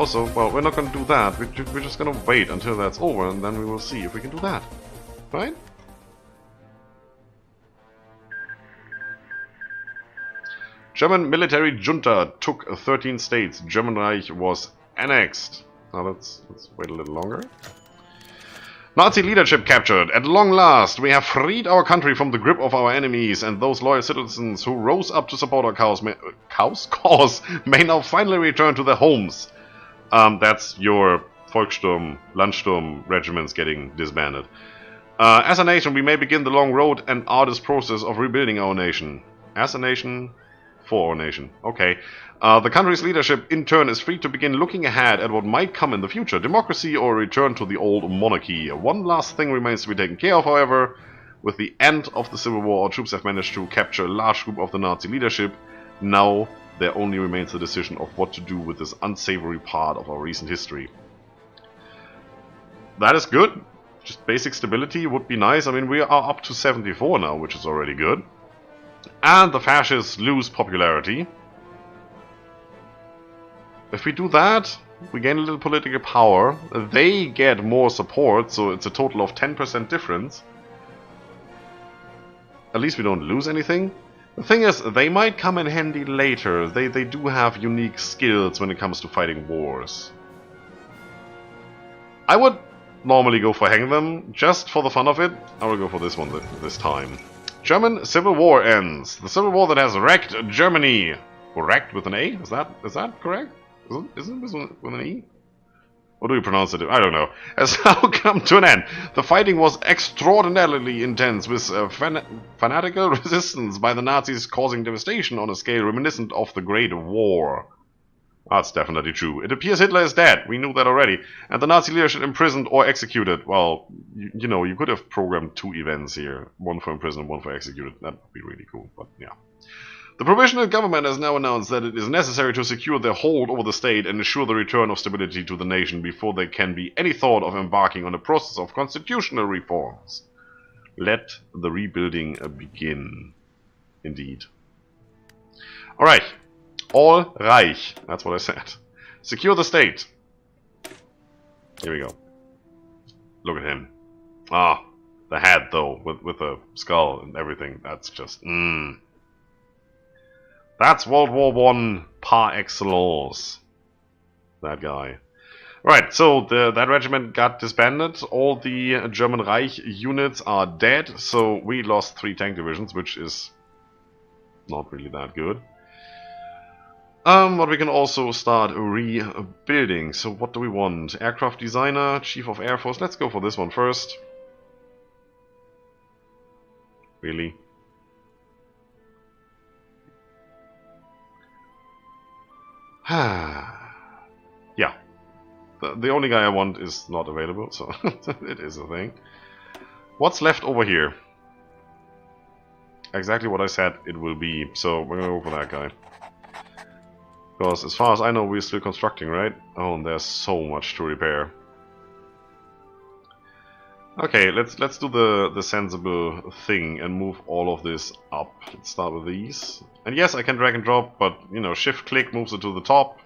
Also, well, we're not going to do that. We're just going to wait until that's over, and then we will see if we can do that. Right? German military junta took 13 states. German Reich was annexed. Now let's wait a little longer. Nazi leadership captured. At long last, we have freed our country from the grip of our enemies, and those loyal citizens who rose up to support our cause may now finally return to their homes. That's your Volkssturm, Landsturm regiments getting disbanded. As a nation, we may begin the long road and arduous process of rebuilding our nation. As a nation, for our nation. Okay. The country's leadership, in turn, is free to begin looking ahead at what might come in the future. Democracy or a return to the old monarchy. One last thing remains to be taken care of, however. With the end of the Civil War, our troops have managed to capture a large group of the Nazi leadership. Now, there only remains the decision of what to do with this unsavory part of our recent history. That is good. Just basic stability would be nice. I mean, we are up to 74 now, which is already good. And the fascists lose popularity. If we do that, we gain a little political power. They get more support, so it's a total of 10% difference. At least we don't lose anything. The thing is, they might come in handy later. They do have unique skills when it comes to fighting wars. I would normally go for hang them, just for the fun of it. I will go for this one this time. German Civil War ends. The Civil War that has wrecked Germany. Wrecked with an A? Is that correct? Isn't this with an E? What do we pronounce it? I don't know. Has now come to an end. The fighting was extraordinarily intense, with fanatical resistance by the Nazis causing devastation on a scale reminiscent of the Great War. That's definitely true. It appears Hitler is dead. We knew that already. And the Nazi leadership imprisoned or executed. Well, you know, you could have programmed two events here. One for imprisoned, one for executed. That would be really cool, but yeah. The provisional government has now announced that it is necessary to secure their hold over the state and ensure the return of stability to the nation before there can be any thought of embarking on a process of constitutional reforms. Let the rebuilding begin. Indeed. Alright. All Reich. That's what I said. Secure the state. Here we go. Look at him. Ah, the head though, with the skull and everything. That's just... That's World War I par excellence. That guy. Right, so that regiment got disbanded. All the German Reich units are dead. So we lost 3 tank divisions, which is not really that good. But we can also start rebuilding. So what do we want? Aircraft designer, Chief of Air Force. Let's go for this one first. Really? Yeah. The only guy I want is not available, so it is a thing. What's left over here? Exactly what I said it will be, so we're gonna go for that guy. Because as far as I know, we're still constructing, right? Oh, and there's so much to repair. Okay, let's do the sensible thing and move all of this up. Let's start with these. And yes, I can drag and drop, but you know, shift click moves it to the top.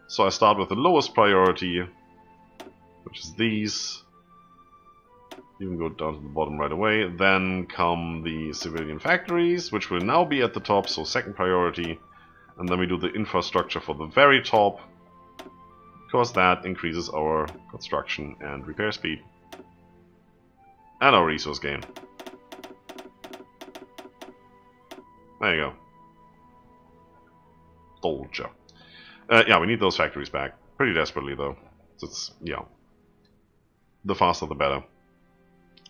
So I start with the lowest priority, which is these. You can go down to the bottom right away. Then come the civilian factories, which will now be at the top, so second priority. And then we do the infrastructure for the very top, because that increases our construction and repair speed. And our resource gain. There you go. Told ya. Yeah, we need those factories back. Pretty desperately, though. It's, yeah. The faster the better.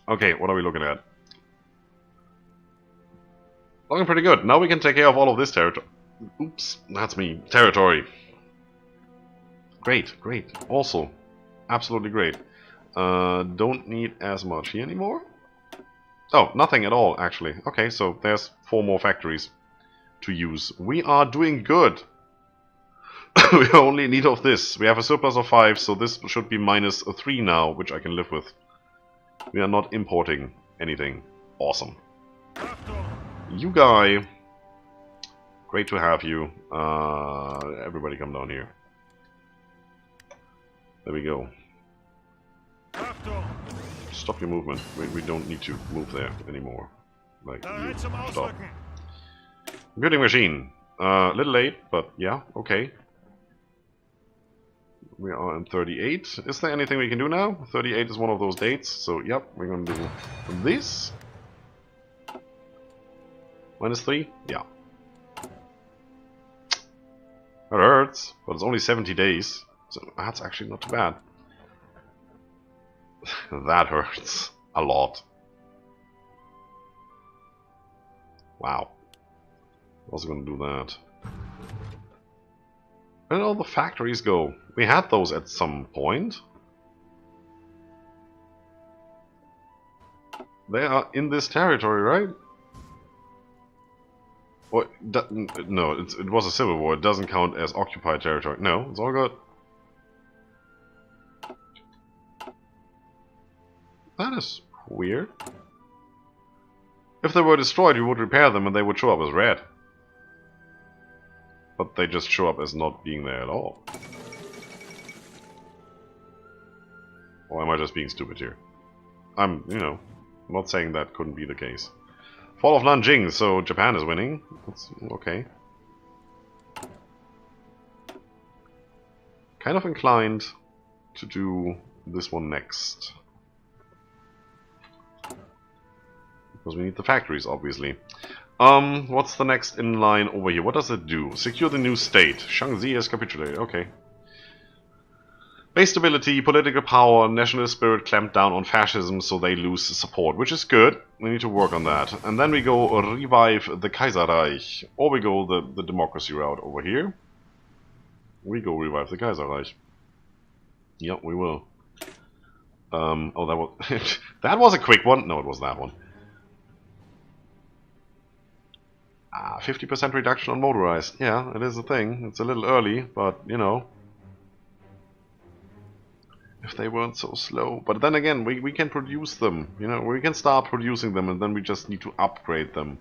Okay, what are we looking at? Looking pretty good. Now we can take care of all of this territory. Oops, that's me. Territory. Great, great. Also, absolutely great. Don't need as much here anymore. Oh, nothing at all, actually. Okay, so there's 4 more factories to use. We are doing good. We are only in need of this. We have a surplus of 5, so this should be -3 now, which I can live with. We are not importing anything. Awesome. You guy. Great to have you. Everybody come down here. There we go. Stop your movement. We don't need to move there anymore. Like, you stop. Computing machine. A little late, but yeah, okay. We are in 38. Is there anything we can do now? 38 is one of those dates, so yep, we're gonna do this. -3? Yeah. That hurts, but it's only 70 days, so that's actually not too bad. That hurts a lot. Wow. Also gonna do that. Where did all the factories go? We had those at some point. They are in this territory, right? Or, no, it was a civil war. It doesn't count as occupied territory. No, it's all good. That is weird. If they were destroyed, we would repair them and they would show up as red. But they just show up as not being there at all. Or am I just being stupid here? I'm, you know, not saying that couldn't be the case. Fall of Nanjing, so Japan is winning. That's okay. Kind of inclined to do this one next. Because we need the factories, obviously. What's the next in line over here? What does it do? Secure the new state. Shaanxi has capitulated. Okay. Base stability, political power, national spirit clamped down on fascism so they lose support, which is good. We need to work on that. And then we go revive the Kaiserreich. Or we go the democracy route over here. We go revive the Kaiserreich. Yep, we will. Oh, that was... that was a quick one. No, it was that one. 50% reduction on motorized. Yeah, it is a thing. It's a little early, but, you know. If they weren't so slow. But then again, we can produce them. You know, we can start producing them and then we just need to upgrade them.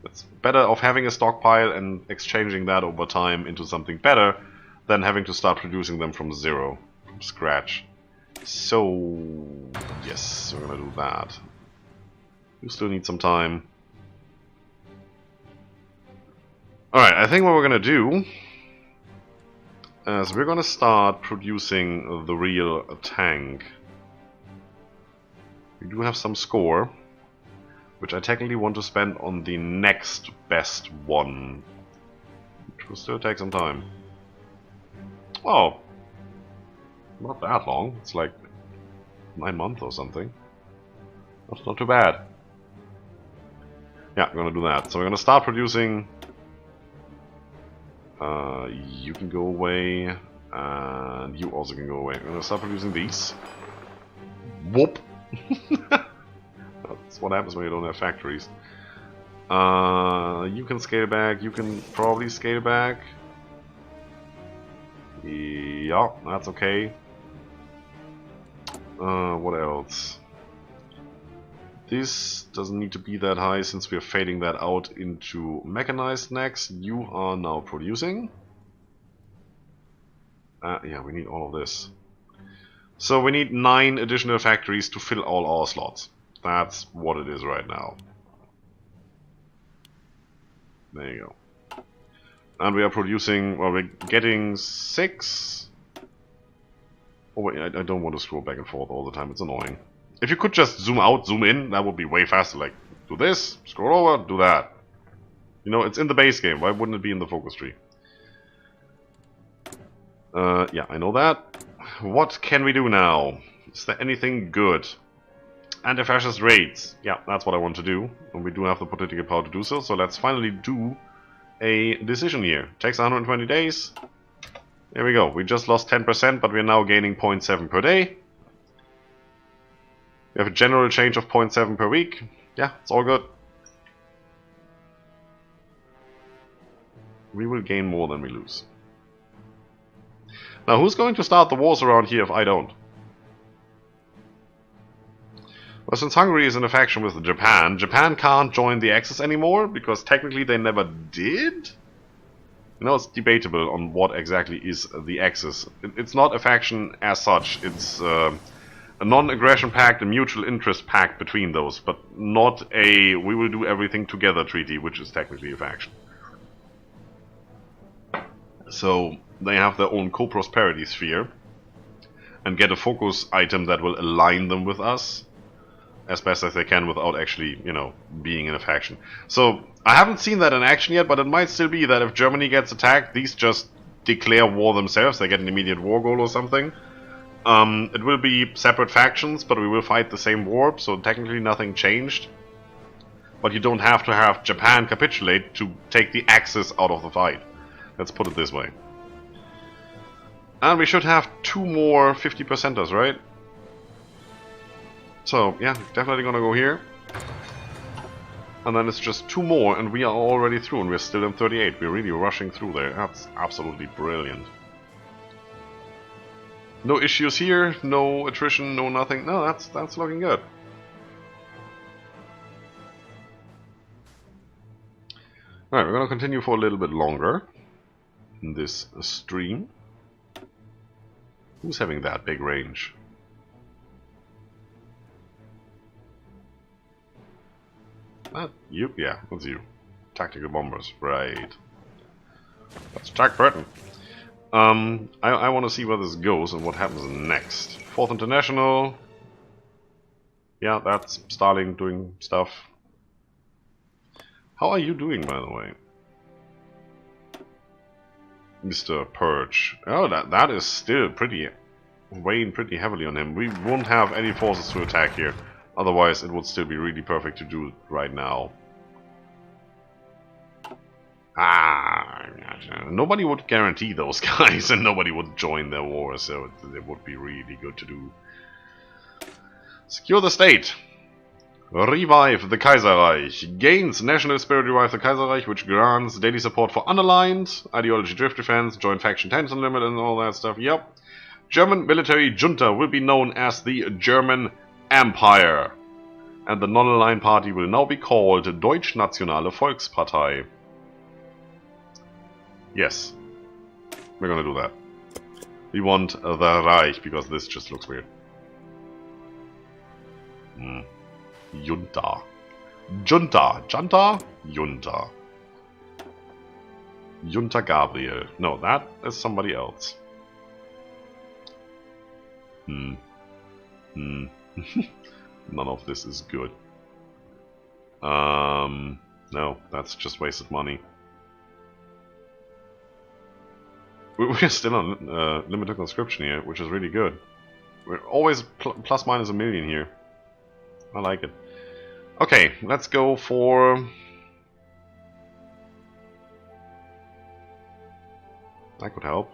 It's better of having a stockpile and exchanging that over time into something better than having to start producing them from zero, from scratch. So, yes, we're gonna do that. You still need some time. Alright, I think what we're gonna do is we're gonna start producing the real tank. We do have some score, which I technically want to spend on the next best one, which will still take some time. Oh, not that long. It's like 9 months or something. That's not too bad. Yeah, I'm gonna do that. So we're gonna start producing. You can go away, and you also can go away. I'm gonna start producing these. Whoop! That's what happens when you don't have factories. You can scale back. You can probably scale back. Yeah, that's okay. What else? This doesn't need to be that high since we are fading that out into mechanized next. You are now producing. Yeah, we need all of this. So we need 9 additional factories to fill all our slots. That's what it is right now. There you go. And we are producing, well, we're getting 6. Oh wait, I don't want to scroll back and forth all the time, it's annoying. If you could just zoom out, zoom in, that would be way faster. Like, do this, scroll over, do that. You know, it's in the base game, why wouldn't it be in the focus tree? Yeah, I know that. What can we do now? Is there anything good? Anti-fascist raids. Yeah, that's what I want to do. And we do have the political power to do so, so let's finally do a decision here. Takes 120 days. There we go. We just lost 10%, but we're now gaining 0.7 per day. We have a general change of 0.7 per week. Yeah, it's all good. We will gain more than we lose. Now, who's going to start the wars around here if I don't? Well, since Hungary is in a faction with Japan, Japan can't join the Axis anymore, because technically they never did? You know, it's debatable on what exactly is the Axis. It's not a faction as such. It's a non-aggression pact, a mutual interest pact between those, but not a we will do everything together treaty, which is technically a faction. So they have their own co-prosperity sphere and get a focus item that will align them with us as best as they can without actually, you know, being in a faction. So I haven't seen that in action yet, but it might still be that if Germany gets attacked, these just declare war themselves. They get an immediate war goal or something. It will be separate factions, but we will fight the same war, so technically nothing changed. But you don't have to have Japan capitulate to take the Axis out of the fight. Let's put it this way. And we should have 2 more 50%ers, right? So, yeah, definitely gonna go here. And then it's just 2 more, and we are already through, and we're still in 38. We're really rushing through there. That's absolutely brilliant. No issues here, no attrition, no nothing. No, that's looking good. Alright, we're gonna continue for a little bit longer in this stream. Who's having that big range? You? Yeah, that's you. Tactical bombers, right. Let's attack Britain. I want to see where this goes and what happens next. 4th International. Yeah, that's Starling doing stuff. How are you doing, by the way? Mr. Purge. Oh, that is still pretty... weighing pretty heavily on him. We won't have any forces to attack here. Otherwise, it would still be really perfect to do it right now. Ah, nobody would guarantee those guys, and nobody would join their war, so it would be really good to do. Secure the state. Revive the Kaiserreich. Gains national spirit. Revive the Kaiserreich, which grants daily support for underlined, ideology drift defense, joint faction tension limit, and all that stuff. Yep. German military junta will be known as the German Empire. And the non-aligned party will now be called Deutschnationale Volkspartei. Yes. We're gonna do that. We want the Reich, because this just looks weird. Junta. Junta. Junta? Junta. Junta Gabriel. No, that is somebody else. None of this is good. No, that's just wasted money. We're still on limited conscription here, which is really good. We're always plus minus a million here. I like it. Okay, let's go for... That could help.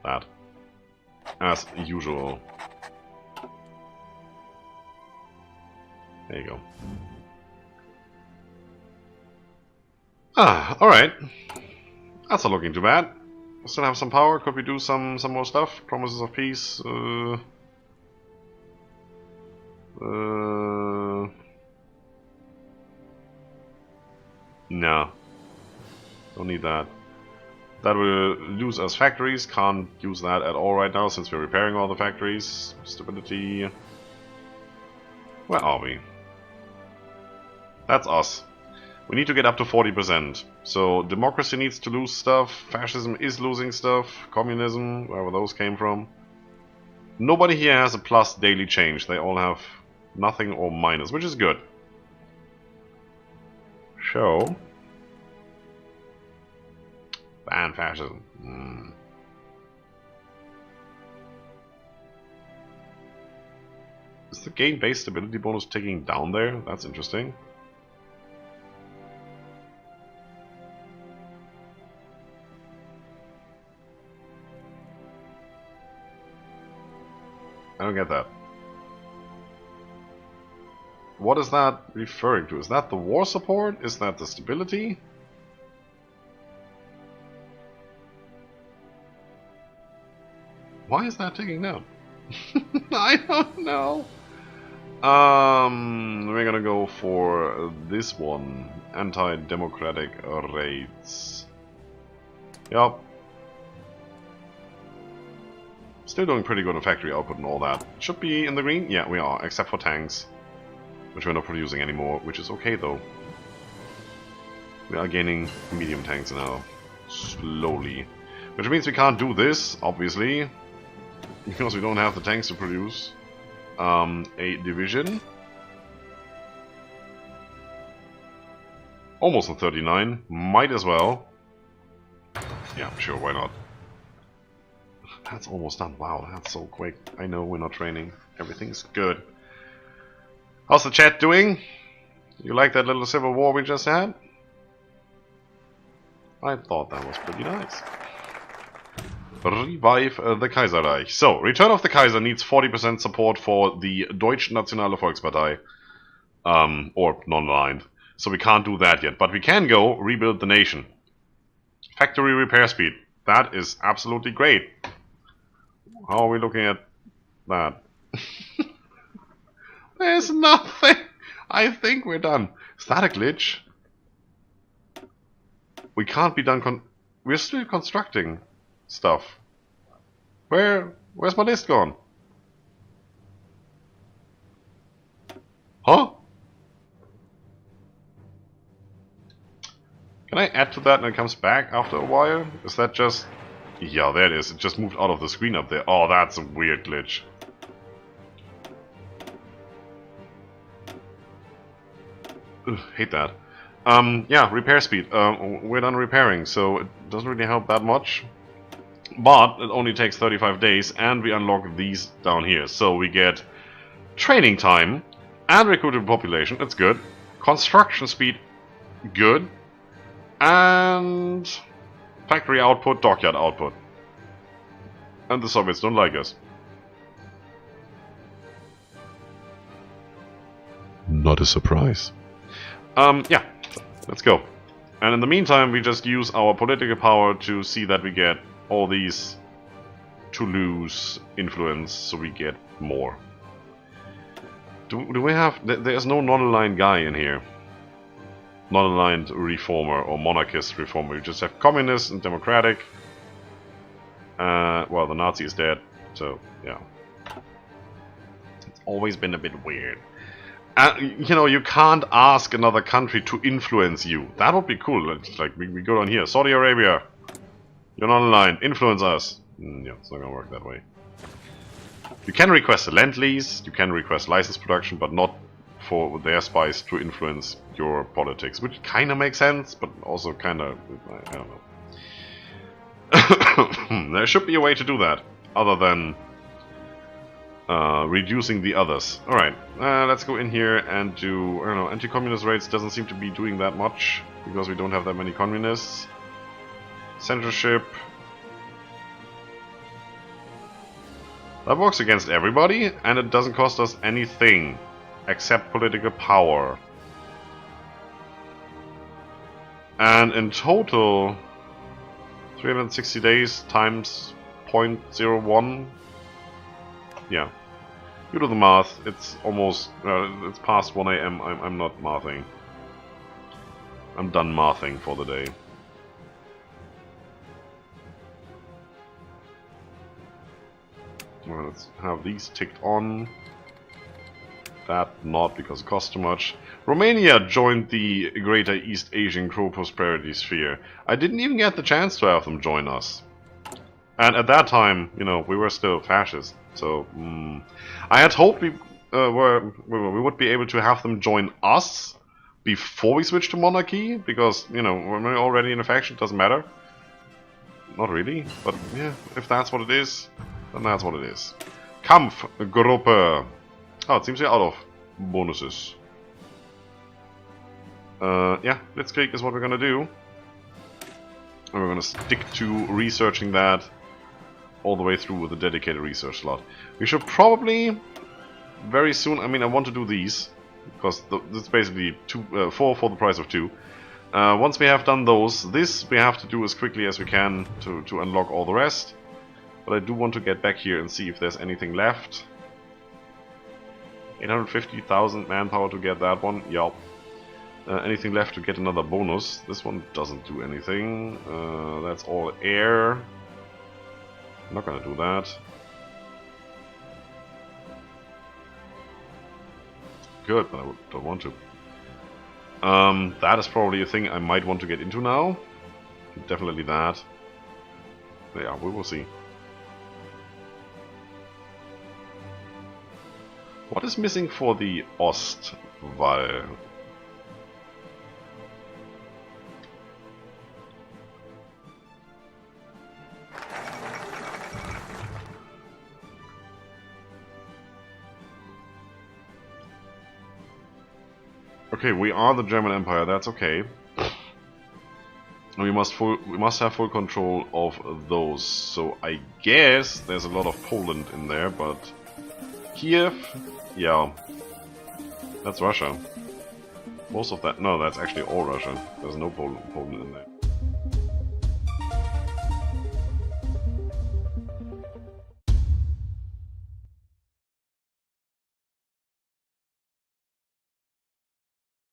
That. As usual. There you go. Ah, alright. That's not looking too bad. We still have some power. Could we do some more stuff? Promises of peace. No. Don't need that. That will lose us factories. Can't use that at all right now since we're repairing all the factories. Stability. Where are we? That's us. We need to get up to 40%. So democracy needs to lose stuff. Fascism is losing stuff. Communism, wherever those came from. Nobody here has a plus daily change. They all have nothing or minus, which is good. Show. Ban fascism. Is the gain base stability bonus ticking down there? That's interesting. I don't get that. What is that referring to? Is that the war support? Is that the stability? Why is that ticking down? I don't know. We're gonna go for this one. Anti-democratic raids. Yup. Still doing pretty good on factory output and all that. Should be in the green? Yeah, we are, except for tanks. Which we're not producing anymore, which is okay though. We are gaining medium tanks now. Slowly. Which means we can't do this, obviously. Because we don't have the tanks to produce. A division. Almost on 39. Might as well. Yeah, sure, why not? That's almost done. Wow, that's so quick. I know we're not training. Everything's good. How's the chat doing? You like that little civil war we just had? I thought that was pretty nice. Revive the Kaiserreich. So, Return of the Kaiser needs 40% support for the Deutsche Nationale Volkspartei. Or non-aligned. So we can't do that yet. But we can go rebuild the nation. Factory repair speed. That is absolutely great. How are we looking at that? There's nothing. I think we're done. Is that a glitch? We can't be done. We're still constructing stuff. Where's my list gone? Huh? Can I add to that and it comes back after a while? Is that just... Yeah, there it is. It just moved out of the screen up there. Oh, that's a weird glitch. Ugh, hate that. Yeah, repair speed. We're done repairing, so it doesn't really help that much. But it only takes 35 days, and we unlock these down here. So we get training time and recruited population. That's good. Construction speed, good. And factory output, dockyard output. And the Soviets don't like us. Not a surprise. Yeah, let's go. And in the meantime, we just use our political power to see that we get all these to lose influence, so we get more. Do we have... There's no non-aligned guy in here. Non-aligned reformer or monarchist reformer. We just have communist and democratic. Well, the Nazi is dead, so yeah. It's always been a bit weird. You know, you can't ask another country to influence you. That would be cool. It's like we go down here. Saudi Arabia, you're not aligned. Influence us. Yeah, it's not gonna work that way. You can request a land lease. You can request license production, but not for their spies to influence your politics, which kind of makes sense, but also kind of, I don't know. There should be a way to do that, other than reducing the others. Alright, let's go in here and do, I don't know, anti-communist raids doesn't seem to be doing that much, because we don't have that many communists. Censorship. That works against everybody, and it doesn't cost us anything, except political power. And in total, 360 days times 0.01. Yeah. You do the math. It's almost... it's past 1 AM. I'm not mathing. I'm done mathing for the day. Well, let's have these ticked on. That not, because it costs too much. Romania joined the Greater East Asian Co-Prosperity Sphere. I didn't even get the chance to have them join us. And at that time, you know, we were still fascist. So, I had hoped we would be able to have them join us before we switch to monarchy, because, you know, when we're already in a faction, it doesn't matter. Not really, but yeah, if that's what it is, then that's what it is. Kampfgruppe. Oh, it seems we're out of bonuses. Yeah, Blitzkrieg is what we're gonna do. And we're gonna stick to researching that all the way through with a dedicated research slot. We should probably very soon, I mean, I want to do these, because this is basically 4 for the price of 2. Once we have done those, this we have to do as quickly as we can to unlock all the rest. But I do want to get back here and see if there's anything left. 850,000 manpower to get that one. Yup. Anything left to get another bonus? This one doesn't do anything. That's all air. I'm not gonna do that. Good, but I don't want to. That is probably a thing I might want to get into now. Definitely that. Yeah, we will see. What is missing for the Ostwall? Okay, we are the German Empire, that's okay. We must have full control of those. So I guess there's a lot of Poland in there, but Kiev, yeah, that's Russia. Most of that, no, that's actually all Russia. There's no Poland in there.